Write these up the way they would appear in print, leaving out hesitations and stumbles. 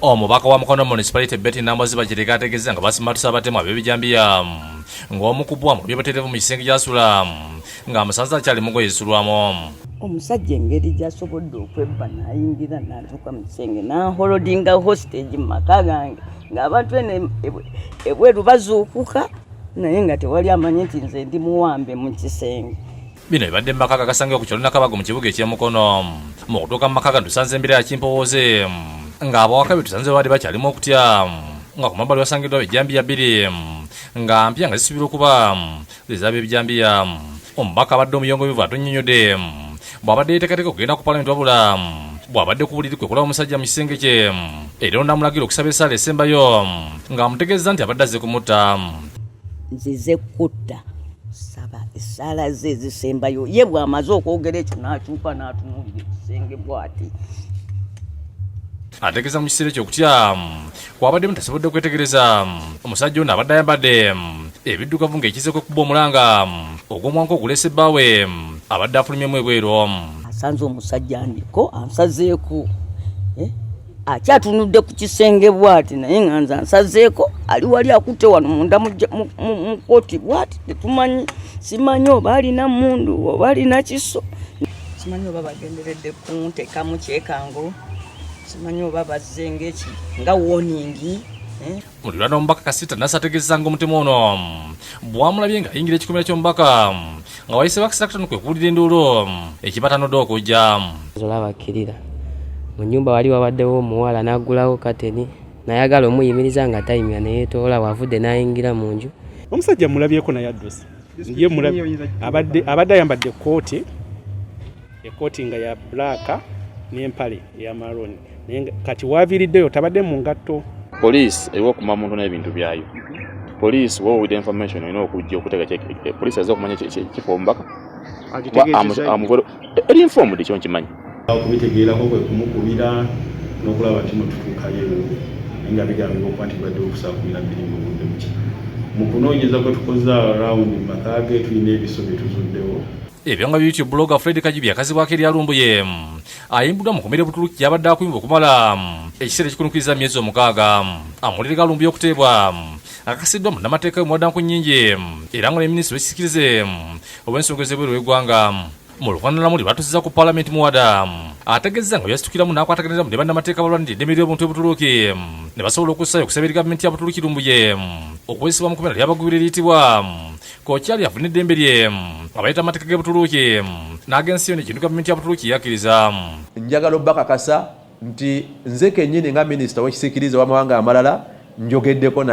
Omubaka wa Mukono Municipality Betty Nambozi bagireka ategeeza nga basimatusa abatemu ab'ebijambiya ng'omu ku bwa mu by'obutereevu mu kisenge ky'asula ng'amusanze akyali mu kweyesulwamu. Omusajja engeri gy'asobodde okwebba n'ayingira n'atuuka mu kisenge n'aholodinga hostage mu maka gange ng'abantu ebweru bazuukuka naye nga tewali amanyi nti nze ndi muwambe mu kisenge. Bino bibadde mu maka gasangiddwa ku kyalo Nakabago mu kibuga eky'e Mukono. Mu kutuuka mu maka tusanze embeera ya kimpowooze ng'abawaka be tusanze baali bakyalimu okutya nga ku mabbali wasangiddwa ebijambiya bbiri nga mpya nga zisubira okuba zezaba ebijambiya. Omubaka abadde omuyongobivu atonnyonnyodde bw'abadde yeeteekateeka okugenda ku palamenti wabula bw'abadde ku buliri kwe kulaba omusajja mu kisenge kye era n'amulagira okusaba essaala esembayo ng'amutegeeza nti abadde azze kumutta. Nzize kutta saba essaala ze ezisembayo ye bw'amaze okwogera ekyo n'akyuka n'atunuulira ekisenge bw'ati. Ategeeza mu kiseera eky'okutya kwabaddemu tasobodde kwetegereza omusajja ono abadde ayambadde ebiddugavu ng'ekizeko okuba omulanga ogw'omwanka ogulesa ebbaawe abadde afulumyemu ebweru. Asanze omusajja ndiko ansazeeko akyatunudde ku kisenge bw'ati naye nga nze ansazeeko ali wali akutte wano munda mu kooti bw'ati tetumanyi simanyi oba alina mmundu oba alina kiso simanyi oba bagenderedde kunteekamu kyekango simanyi oba bazze ng'eki nga warningi. Muliraano omubaka Kasita Nasa ategeeza ng'omutemu ono bw'amulabye ng'ayingira ekikomera ky'omubaka nga wayise bakisakitano kwe kuwulira enduulu ekibatanodde okujja. Zolabakkirira mu nnyumba wali wabaddewo omuwala n'aggulawo kateni nayagala omuyimiriza nga tayimira ne yeetoola bw'avudde n'ayingira mu nju. Omusajja mulabyeko naye adduse abadde ayambadde ekooti nga ya bbulaaka n'empale eya maroon naye kati waaviiriddeyo tabadde mu ngatto. Poliisi eriwo okuma muntu n'ebintu byayo. Poliisi wo with information olina okujja okuteeka poliisi azza okumanya kifo omubaka eri informed ekyo nkimanyi. Okubitegeerako kwe kumukubira n'okulaba nti mututuukayo naye nga bigambibwa okuba nti badde okusaakulira bbiri mu budde buki. Mu kunoonyeza kwe tukoze arawundi mu maka ge tulina ebiso bye tuzuddewo. Ebyo nga YouTube blogger Fred Kajibi akazibwako eri alumbuye ayimbuddwa mu komera Butuluki yabadde akuyimba okumala ekiseera ekikunukkiriza myezi 6 amulirika alumbuye okuteebwa akasiddwa munnamateeka Muwaddanku Nnyingi era nga ne minisita w'ekisikirize obw'ensonga ez'ebweru w'eggwanga. Mu luvannyuma lwe lwatuusiza ku palamenti Muwada ategeeza nga byasitukiramu n'akwataganira mu ne bannamateeka balwanirira eddembe ly'obuntu b'Obutuluki ne basobola okussayo okusaba eri gavumenti ya Butuluki lumbuye okwesibwa mu komera ly'abagwira eriyitibwa Kokyali afuna eddembe lye abayita amateeka g'e Butuluki n'agensi yonna ekintu gavumenti ya Butuluki yakkiriza. Njagala obbakakasa nti nze kennyini nga minisita w'ekisikirize w'amawanga amalala njogeddeko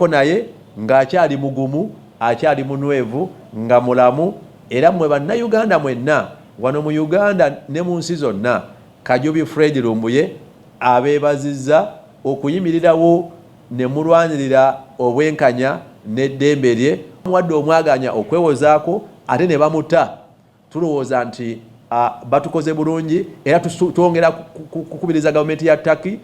naye ng'akyali mugumu akyali munwevu nga mulamu era mmwe bannayuganda mwenna wano mu Uganda ne mu nsi zonna Kajubi Fred Lumbuye abeebazizza okuyimirirawo ne mulwanirira obwenkanya n'eddembe lye muwadde omwaganya okwewozaako ate ne bamuta. Tulowooza nti batukoze bulungi era twongera kukubiriza gavumenti ya Turkey